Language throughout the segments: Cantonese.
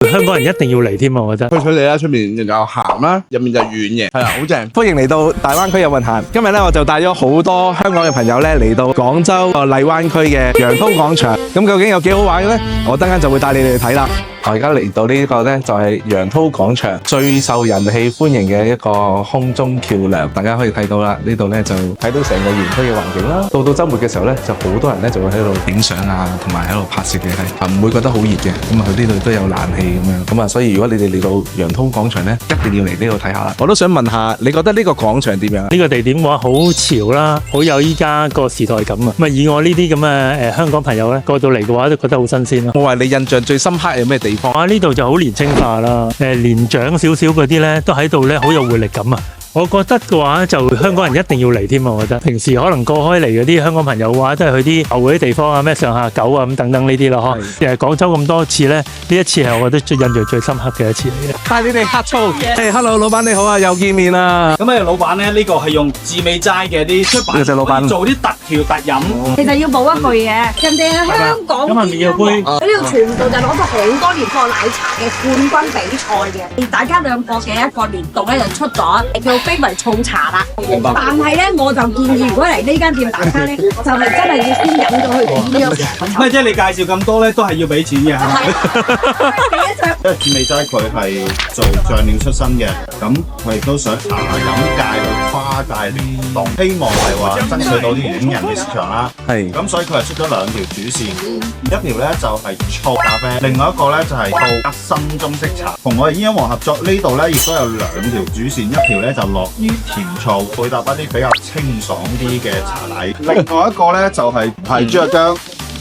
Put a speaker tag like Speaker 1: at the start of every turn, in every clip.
Speaker 1: 香港人一定要嚟添啊！我覺得。
Speaker 2: 去你啦，出面又鹹啦，入面就軟嘅，係啦，好正。
Speaker 3: 歡迎嚟到大灣區有運行。今日咧我就帶咗好多香港嘅朋友咧嚟到廣州荔灣區嘅洋濤廣場。咁究竟有幾好玩嘅咧？我等陣就會帶你哋去睇啦。我而家嚟到呢個咧就係洋濤廣場最受人氣歡迎嘅一個空中橋梁，大家可以睇到啦。呢度咧就睇到成個園區嘅環境啦。到週末嘅時候咧，就好多人咧就會喺度影相啊，同埋喺度拍攝嘅，係唔會覺得好熱嘅。咁啊，佢呢度都有冷氣咁樣。咁啊，所以如果你哋嚟到洋濤廣場咧，一定要嚟呢度睇下啦。我都想問下，你覺得呢個廣場點樣？
Speaker 1: 呢個地點嘅話好潮啦，好有依家個時代感啊！咁啊，以我呢啲咁嘅香港朋友咧過到嚟嘅話，都覺得好新鮮咯。
Speaker 3: 我話你印象最深刻有咩地方？
Speaker 1: 呢度就好年青化啦，年長少少嗰啲咧都喺度咧，好有活力感啊！我覺得嘅話就香港人一定要嚟添啊！我覺得平時可能過開嚟嗰啲香港朋友嘅話，都係去啲舊嗰啲地方啊，咩上下九啊咁等等呢啲咯，嗬。廣州咁多次咧，呢一次係我覺得印象最深刻嘅一次嚟嘅。
Speaker 3: 帶你哋呷醋。Hello， 老闆你好啊，又見面啦。
Speaker 4: 咁咧，老闆咧呢個係用志美齋嘅啲出版，
Speaker 3: 老闆
Speaker 4: 做啲特調特飲。
Speaker 5: 其實要補一句嘢，人哋喺香港
Speaker 1: 咁係咪要杯？
Speaker 5: 呢度全部就攞咗好多年個奶茶嘅冠軍比賽嘅，大家兩個嘅一個聯動咧就出咗，叫非遺醋茶啦。但係咧，我就建議如果嚟呢間店打卡咧，就係真係要先飲咗佢點樣。
Speaker 4: 咩即係你介紹咁多咧，都係要俾錢嘅。
Speaker 5: 第一隻。
Speaker 6: 因為志美齋佢係做醬料出身嘅，咁佢亦都想茶飲界去跨界聯動，希望係話爭取到啲年輕人嘅市場啦。
Speaker 3: 係。
Speaker 6: 咁所以佢係出咗兩條主線，一條咧就係醋咖啡，另外一個咧就係醋加新中式茶。同我哋鴛鴦王合作呢度咧，亦都有兩條主線，一條咧就落於甜醋，配搭一啲比較清爽啲嘅茶禮，另外一個咧就係豬肉薑。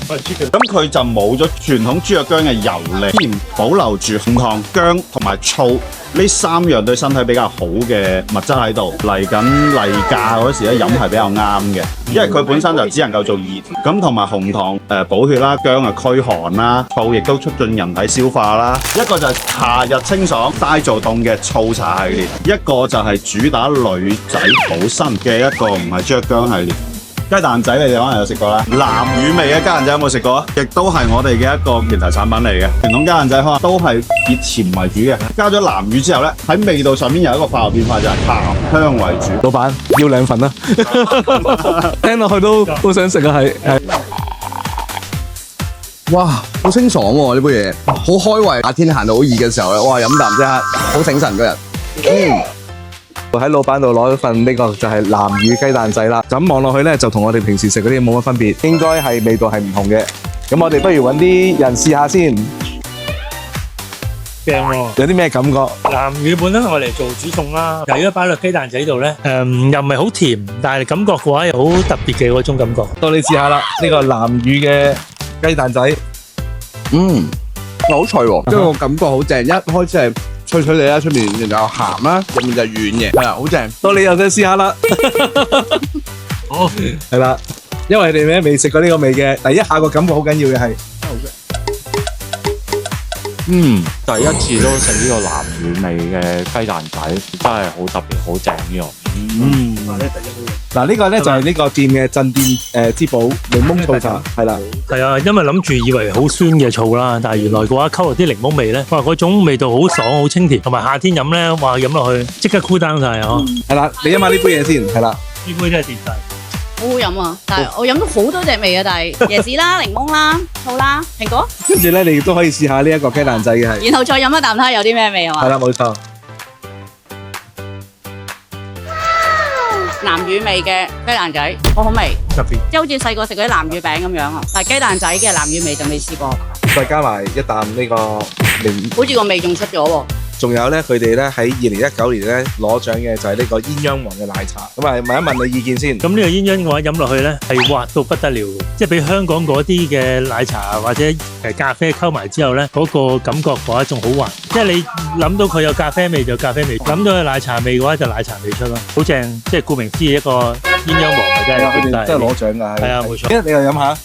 Speaker 6: 咁佢就冇咗傳統豬肉薑嘅油膩，依然保留住紅糖、薑同埋醋呢三樣對身體比較好嘅物質喺度。嚟緊例假嗰時咧飲係比較啱嘅，因為佢本身就只能夠做熱，咁同埋紅糖補血啦，薑啊驅寒啦，醋亦都促進人體消化啦。一個就係夏日清爽齋做凍嘅醋茶系列，一個就係主打女仔補身嘅一個唔係豬肉薑系列。雞蛋仔你哋可能有食過啦，南乳味嘅雞蛋仔有冇食過啊？亦都係我哋嘅一個原材產品嚟嘅。傳統雞蛋仔可能都係以甜為主嘅，加咗南乳之後咧，喺味道上面有一個化學變化，就係鹹香為主。
Speaker 3: 老闆要2份啦，聽落去都好想食啊，係。
Speaker 2: 哇，好清爽喎呢杯嘢，好開胃。夏天行到好熱嘅時候咧，哇飲啖即刻好醒神嗰日。
Speaker 3: 我喺老闆度攞一份呢個就係南乳雞蛋仔啦，就咁望落去咧就同我哋平時食嗰啲冇乜分別，應該係味道係唔同嘅。咁我哋不如揾啲人試下先，
Speaker 1: 正喎！
Speaker 3: 有啲咩感覺？
Speaker 1: 南乳本身我嚟做煮餸啦，由於擺落雞蛋仔度咧，又唔係好甜，但係感覺嘅話又好特別嘅嗰種感覺。
Speaker 3: 到你試下啦，呢個南乳嘅雞蛋仔，
Speaker 2: 好脆喎，因為我感覺好正，一開始係脆脆地啦，出面又鹹啦，入面就軟嘅，係啦，好正。
Speaker 3: 到你又想試下啦，
Speaker 1: 好，
Speaker 3: 係啦，因為你哋咧未食過呢個味嘅，第一下個感覺好緊要嘅係，
Speaker 7: 第一次都食呢個南乳味嘅雞蛋仔，真係好特別，好正呢個。
Speaker 3: 嗱呢個咧就係呢個店嘅鎮店之寶檸檬醋茶，係啦。
Speaker 1: 係啊，因為諗住以為好酸嘅醋啦，但係原來嘅話溝落啲檸檬味咧，哇嗰種味道好爽，好清甜，同埋夏天飲咧，哇飲落去即刻 cool down 晒啊！
Speaker 3: 係啦，你飲下呢杯嘢先，係啦。
Speaker 1: 呢杯真係掂晒。
Speaker 8: 好好飲啊！但係我飲咗好多隻味啊，但係椰子啦、檸檬啦、醋啦、蘋果，
Speaker 3: 跟住咧你亦都可以試下呢一個雞蛋仔嘅係。
Speaker 8: 然後再飲一啖睇下有啲咩味啊嘛。
Speaker 3: 係啦，冇錯。
Speaker 8: 南乳味嘅雞蛋仔好好味，
Speaker 1: 特別，
Speaker 8: 即係好似細個食嗰啲南乳餅咁樣啊。但係雞蛋仔嘅南乳味就未試過，
Speaker 3: 再加埋一啖呢個檸，
Speaker 8: 好似個味仲出咗喎。
Speaker 3: 仲有咧，佢哋咧喺2019年咧攞獎嘅就係呢個鴛鴦王嘅奶茶。咁啊，問一問你意見先。
Speaker 1: 咁呢個鴛鴦嘅話飲落去咧係滑到不得了，即係比香港嗰啲嘅奶茶或者咖啡溝埋之後咧，嗰個感覺嘅話仲好滑。即係你諗到佢有咖啡味就咖啡味，諗到有奶茶味嘅話就奶茶味出咯，好正。即係顧名思義一個鴛鴦王嘅真係，
Speaker 3: 佢哋真係攞獎㗎。
Speaker 1: 係啊，冇錯。
Speaker 3: 你又飲下。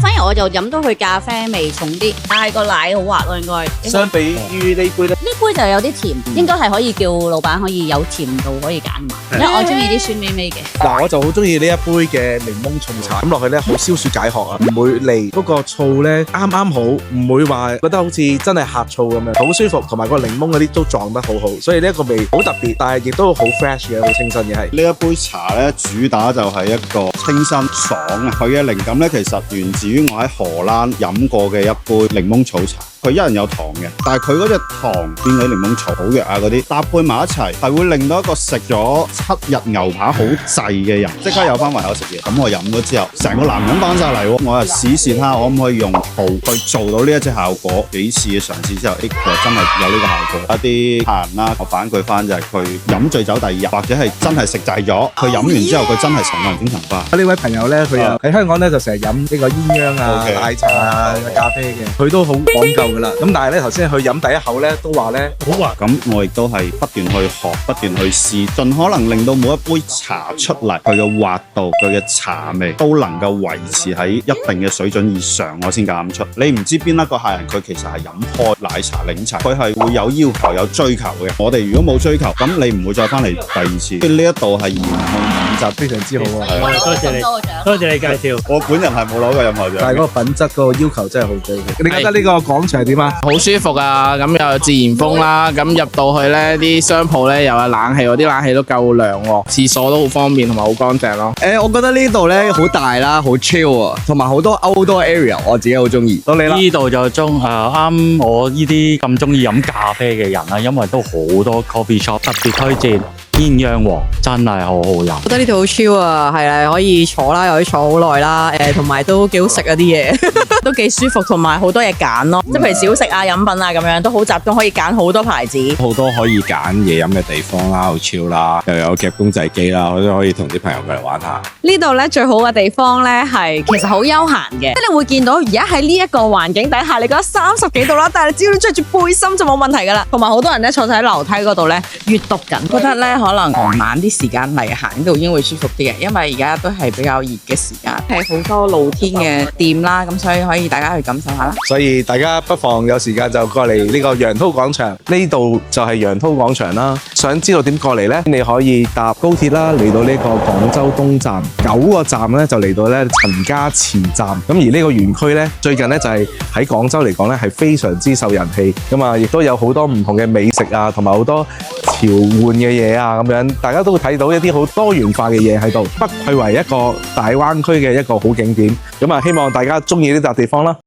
Speaker 8: 反而我就飲到佢咖啡味重啲，但係個奶好滑咯，應該。
Speaker 3: 相比於呢杯咧，
Speaker 8: 呢杯就有啲甜，應該係可以叫老闆可以有甜度可以揀埋，因為我中意啲酸味味嘅。
Speaker 3: 嗱，我就好中意呢一杯嘅檸檬重茶，飲落去咧好消暑解渴啊，唔會膩，嗰個醋咧啱啱好，唔會話覺得好似真係呷醋咁樣，好舒服，同埋個檸檬嗰啲都撞得好好，所以呢一個味好特別，但係亦都好 fresh 嘅，好清新嘅係。
Speaker 6: 呢一杯茶咧，主打就係一個清新爽啊！佢嘅靈感咧，其實源自於我喺荷蘭飲過嘅一杯檸檬草茶。佢一人有糖嘅，但係佢嗰隻糖變咗檸檬草好藥啊嗰啲搭配埋一齊，係會令到一個食咗7日牛扒好滯嘅人即刻有翻胃口食嘢。咁我飲咗之後，成個男人翻晒嚟喎，我又試下可唔可以用醋去做到呢一隻效果。幾次嘅嘗試之後，佢真係有呢個效果。一啲客人啦，我反饋翻就係佢飲醉酒第2日，或者係真係食滯咗，佢飲完之後佢真係成個人精神化。
Speaker 3: 呢位朋友咧，佢又喺香港咧就成日飲呢個鴛鴦啊、奶茶啊、咖啡嘅，佢都好講究。咁但係咧，頭先佢飲第一口咧，都話咧好滑。
Speaker 6: 咁我亦都係不斷去學，不斷去試，盡可能令到每一杯茶出嚟，佢嘅滑度、佢嘅茶味都能夠維持喺一定嘅水準以上，我先敢出。你唔知邊一個客人佢其實係飲開奶茶、檸茶，佢係會有要求、有追求嘅。我哋如果冇追求，咁你唔會再翻嚟第二次。呢一度係嚴控品質，非常之好啊！
Speaker 1: 多謝你，多謝你介紹。
Speaker 6: 我本人係冇攞過任何獎，
Speaker 3: 但係嗰個品質嗰個要求真係好高嘅。你覺得呢個廣場點啊？
Speaker 9: 好舒服啊！咁又有自然風啦，咁入到去咧啲商鋪咧又有冷氣，嗰啲冷氣都夠涼喎，廁所都好方便同埋好乾淨咯。
Speaker 2: 我覺得呢度咧好大啦，好 chill 啊，同埋好多 outdoor area， 我自己好中意。
Speaker 3: 到你啦，
Speaker 7: 呢度就啱我呢啲咁中意飲咖啡嘅人啦，因為都好多 coffee shop， 特別推薦鴛鴦王，真係好好飲。
Speaker 10: 覺得呢度好 chill 啊，係啦，可以坐啦，又可以坐好耐啦，同埋都幾好食啊啲嘢，都幾舒服，同埋好多嘢揀咯，即係譬如小食啊、飲品啊咁樣都好集中，可以揀好多牌子，
Speaker 11: 好多可以揀嘢飲嘅地方啦，好 chill 啦，又有夾公仔機啦，我都可以同啲朋友過嚟玩下。
Speaker 10: 呢度咧最好嘅地方咧係其實好休閒嘅，即係你會見到而家喺呢一個環境底下，你覺得30幾度啦，但係你只要你着住背心就冇問題噶啦，同埋好多人咧坐喺樓梯嗰度咧閱讀緊，覺得咧可能傍晚啲時間嚟行呢度應該會舒服啲嘅，因為而家都係比較熱嘅時間，係好多露天嘅店啦，咁所以可以大家去感受下啦。
Speaker 3: 所以大家不妨有時間就過嚟呢個楊濤廣場，呢度就係楊濤廣場啦。想知道點過嚟呢？你可以搭高鐵啦，嚟到呢個廣州東站，9個站咧就嚟到咧陳家祠站。咁而呢個園區咧，最近咧就係喺廣州嚟講咧係非常之受人氣，咁啊亦都有好多唔同嘅美食啊，同埋好多潮玩嘅嘢啊咁樣，大家都會睇到一啲好多元化嘅嘢喺度，不愧為一個大灣區嘅一個好景點。咁啊，希望大家中意呢笪地方啦。